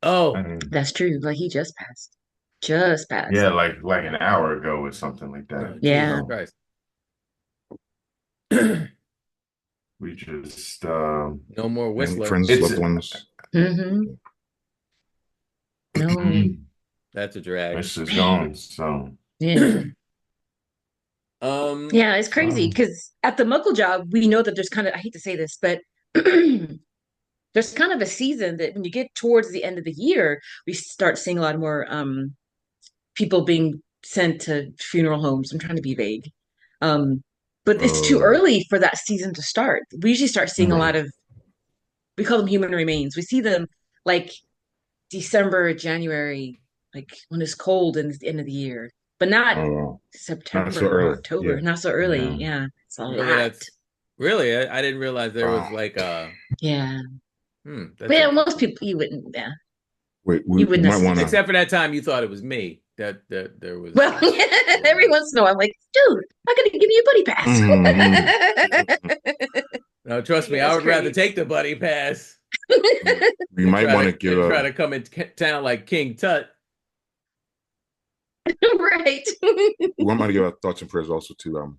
Oh, that's true. Like he just passed. Yeah, like an hour ago or something like that. Yeah. Christ. We just no more Whistler. Friends, loved ones. No. That's a drag. Whistler's gone. So yeah. Yeah, it's crazy because at the Muckle job, we know that there's kind of, I hate to say this, but there's kind of a season that when you get towards the end of the year, we start seeing a lot more people being sent to funeral homes. I'm trying to be vague. But it's too early for that season to start. We usually start seeing a lot of, we call them human remains. We see them like December, January, like when it's cold and it's the end of the year, but not September or October. Not so early. Yeah. It's a lot. Really? I didn't realize there was like yeah. Most people, you wouldn't, Wait, you wouldn't might want to, except for that time you thought it was me. That there was. Well, every once in a while, I'm like, dude, I gotta give you a buddy pass. No, trust me, I would rather take the buddy pass. You might want to give try to come in town like King Tut. Right. We want to give our thoughts and prayers also to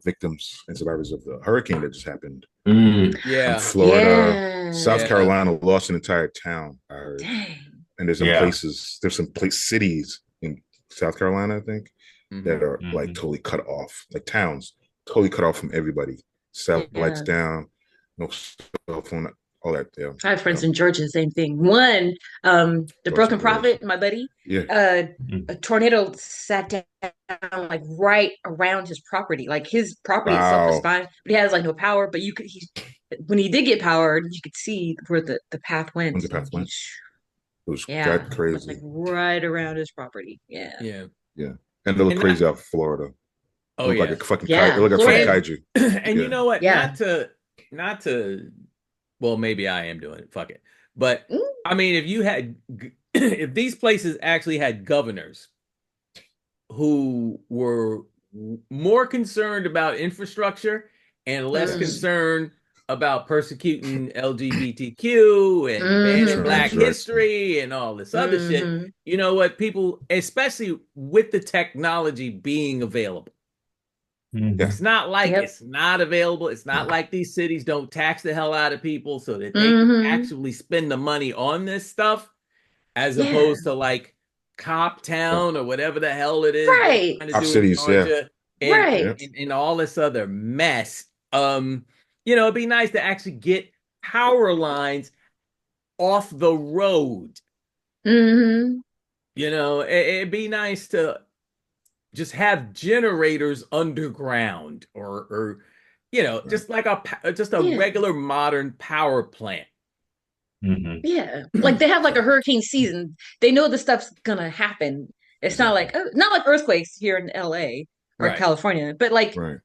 victims and survivors of the hurricane that just happened. Yeah. Florida, South Carolina lost an entire town, I heard. Dang. And there's some cities in South Carolina, I think, that are like totally cut off, like towns totally cut off from everybody. Satellites down, no cell phone, all that. Yeah, I have friends in Georgia, same thing. One, the Georgia Broken gross. Prophet, my buddy, Yeah. a tornado sat down like right around his property. Like his property itself was Wow. fine, but he has like no power. But when he did get powered, you could see where the path went. When the path And went, it was yeah, that it was like crazy. right around his property. Yeah. Yeah. Yeah, and it looked And crazy out in Florida. It oh looked like yeah. a fucking it Yeah. looked like a fucking Florida. kaiju. And you Yeah. know what? Yeah. Not to well, maybe I am doing it. Fuck it. But Mm. I mean, if you had if these places actually had governors who were more concerned about infrastructure and less Mm. concerned about persecuting LGBTQ and banning Mhm. Black That's right. history and all this other shit, Mhm. you know what? People, especially with the technology being available, Mhm. it's not like Yep. it's not available. It's not Yeah. like these cities don't tax the hell out of people so that they can Mhm. actually spend the money on this stuff, as Yeah. opposed to like Cop Town or whatever the hell it is they're Right. trying to Cop do in cities, yeah. Georgia Right. and all this other mess. You know, it'd be nice to actually get power lines off the road. Mhm. You know, it'd be nice to just have generators underground or you know, Right. just like just a Yeah. regular modern power plant. Mhm. Yeah. Like they have like a hurricane season. They know the stuff's gonna happen. It's not like not like earthquakes here in LA or Right. California, but like Right.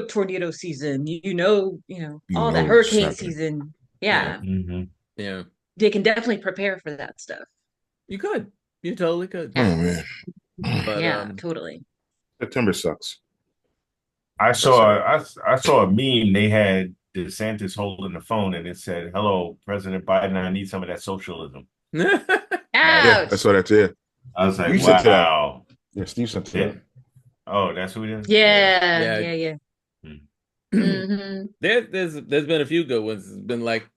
tornado season, You all that know it's hurricane happening. season. Yeah. Yeah. Mhm. Yeah. They can definitely prepare for that stuff. You could. You totally could. Oh man, But Yeah, totally. September sucks. I That's saw it. I saw a meme. They had DeSantis holding the phone, and it said, "Hello, President Biden. I need some of that socialism." Yeah, I Ouch. saw that too. I was like, You sent it out. "Wow." Yeah, Steve sent it Yeah. out. Oh, that's who it is. Yeah, yeah. yeah, yeah. Mhm. Hmm. There's been a few good ones. It's been like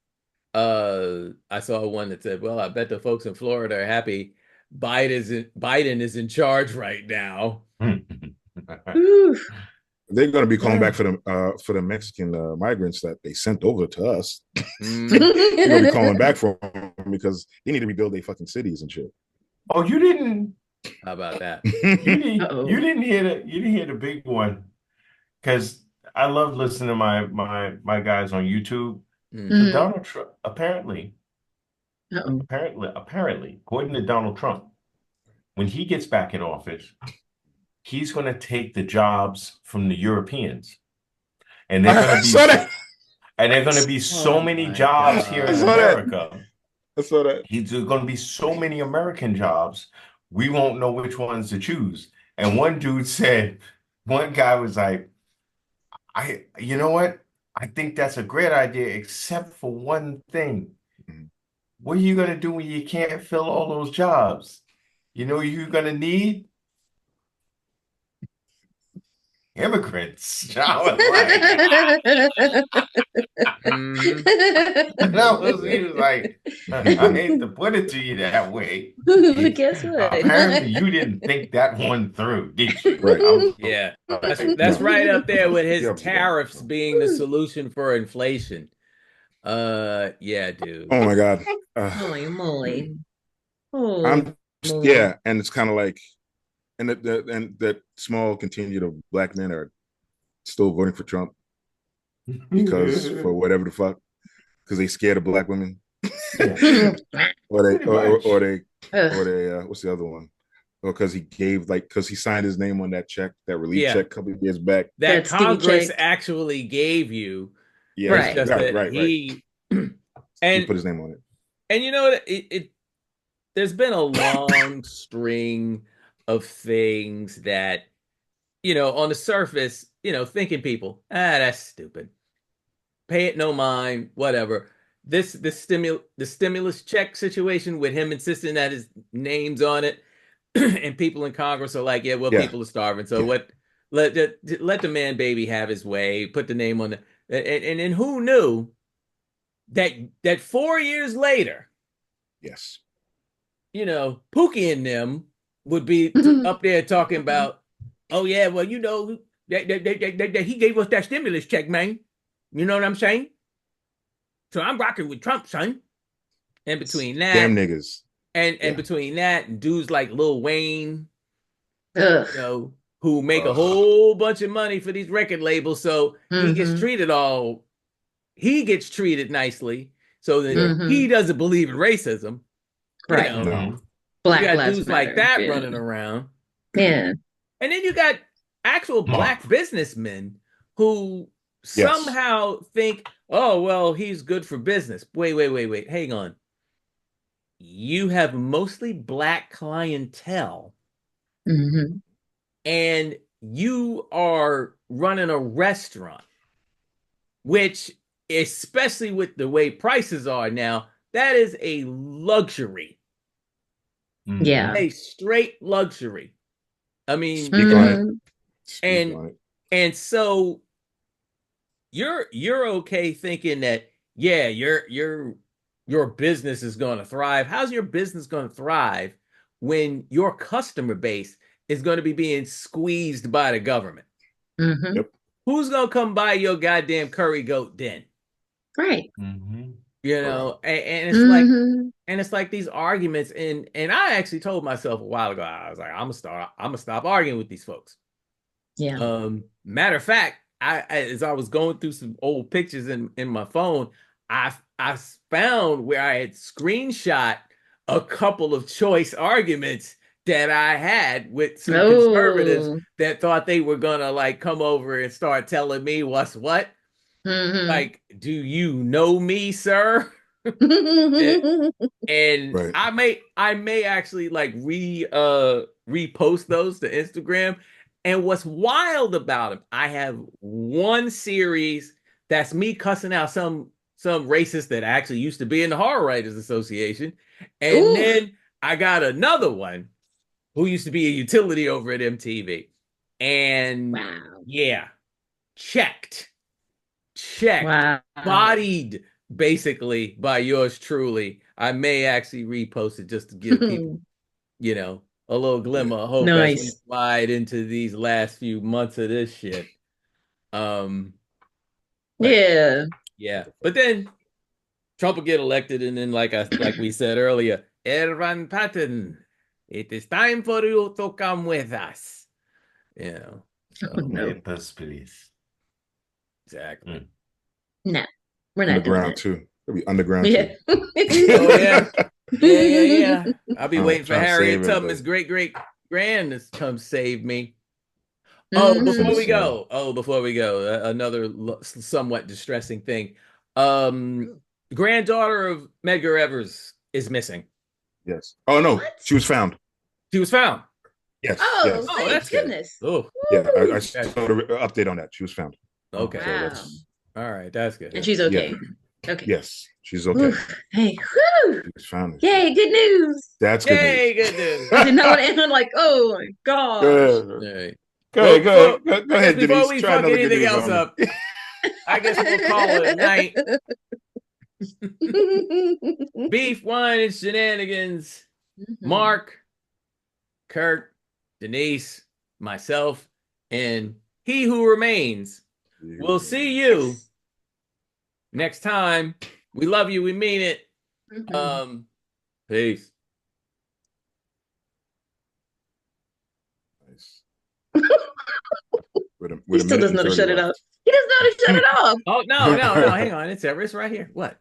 I saw one that said, "Well, I bet the folks in Florida are happy Biden is in charge right now." Ooh. They're going to be calling back for the Mexican migrants that they sent over to us. They're Mm, going to be calling back for them because they need to rebuild their fucking cities and shit. Oh, you didn't how about that? Uh-oh. you didn't hear the big one, because I love listening to my guys on YouTube. Mm. So Mhm. Donald Trump apparently, Uh-oh. according to Donald Trump, when he gets back in office, he's going to take the jobs from the Europeans, and they're going I to be saw that. and they're going to be so Oh many my jobs here I in saw that. America. I saw that. There's going to be so many American jobs, we won't know which ones to choose. And one dude said, one guy was like, you know what? I think that's a great idea, except for one thing. Mhm. What are you going to do when you can't fill all those jobs? You know, you're going to need immigrants. I was like, Mhm. he was like, I hate to put it to you that way. But guess what? Apparently, you didn't think that one through, did you? Right. Yeah. That's Like, that's No. right up there with his Yeah, tariffs being the solution for inflation. Yeah, dude. oh my God. Holy moly. Holy I'm moly. yeah, and it's kind of like, and that small contingent of black men are still voting for Trump because for whatever the fuck, because they scared of black women, yeah, or they pretty much. or they what's the other one? Or because he gave because he signed his name on that check, that relief Yeah. check a couple of years back. That That stimmy Congress check. actually gave you. Yeah, It's Right. just that right. he He and put his name on it. and you know what there's been a long string of things that, you know, on the surface, you know, thinking people, that's stupid. Pay it no mind, whatever. The stimulus check situation with him insisting that his name's on it, and people in Congress are like, yeah, well, Yeah, people are starving, so yeah. what? Let the man baby have his way. Put the name on the and who knew that 4 years later, Yes. you know, Pookie and them would be up there talking about, oh yeah, well, you know, that he gave us that stimulus check, man. You know what I'm saying? So I'm rocking with Trump, son. And between Damn that, niggas. and between that and dudes like Lil Wayne, Ugh. who make a Ugh. whole bunch of money for these record labels, so he gets Mhm. treated nicely, so that Yeah. he Mhm. doesn't believe in racism. Right. No. Mhm. You Black got Lives dudes like Matter. that Yeah. running around, Yeah. and then you got actual black businessmen who Yes. somehow think, oh well, he's good for business. Wait, hang on. You have mostly black clientele, Mhm. and you are running a restaurant, which, especially with the way prices are now, that is a luxury, Yeah. a straight luxury. I mean, Speak on it. Mhm. Speak and on it. and so you're okay thinking that, yeah, your business is going to thrive. How's your business going to thrive when your customer base is going to be being squeezed by the government? Mhm. Yep. Who's going to come by your goddamn curry goat den? Right. Mhm. Correct. And it's like, Mhm. these arguments, and I actually told myself a while ago, I was like, I'm gonna stop arguing with these folks. Yeah. Matter of fact, as I was going through some old pictures in my phone, I found where I had screenshot a couple of choice arguments that I had with some conservatives Oh. that thought they were gonna like come over and start telling me what's what. Mhm. Like, do you know me, sir? And, and Right. I may actually like repost those to Instagram. And what's wild about them, I have one series that's me cussing out some racist that actually used to be in the Horror Writers Association, and Ooh. then I got another one who used to be a utility over at MTV, and Wow. yeah, checked checked, Wow. bodied basically by yours truly. I may actually repost it just to give people, a little glimmer of hope as we Nice. slide into these last few months of this shit. Um, but Yeah. yeah, but then Trump will get elected, and then like we said earlier, Ervan Patton, it is time for you to come with us. Oh, So no. Let us, please. exactly. No. We're not doing Underground it. too. It'll be underground Yeah. too. Oh yeah. Yeah. I'll be waiting for Trying to Harriet save Tubman's everybody. great grand to come save me. Oh, Send Mhm. us some. before we go, another somewhat distressing thing. Um, Granddaughter of Medgar Evers is missing. Yes. Oh no, What? she was found. She was found. Yes. Oh, Yes. Oh, thank that's good. goodness. Oh, Yeah. I Woo. saw that's the update on that. She was found. okay. So Wow. that's All right, that's And good. she's yeah. okay. Okay. Yes. She's okay. Oof. Hey. Woo. She was found. Yay, good news. That's good news. Yay, good news. I did not want to end on like, oh my gosh. Good. All right. Go Well, ahead. Go before ahead. Go I guess ahead, before Denise. we Try fuck another good anything news else on me. up, I guess we'll call it a night. Beef, wine, and shenanigans. Mhm. Mark, Kurt, Denise, myself, and he who remains. We'll see you Yes. next time. We love you. We mean it. Mhm. Peace. Nice. With He a still minute doesn't and know to 30 shut it up. left. He doesn't know to shut it off. Oh no. Hang on. It's right here. What?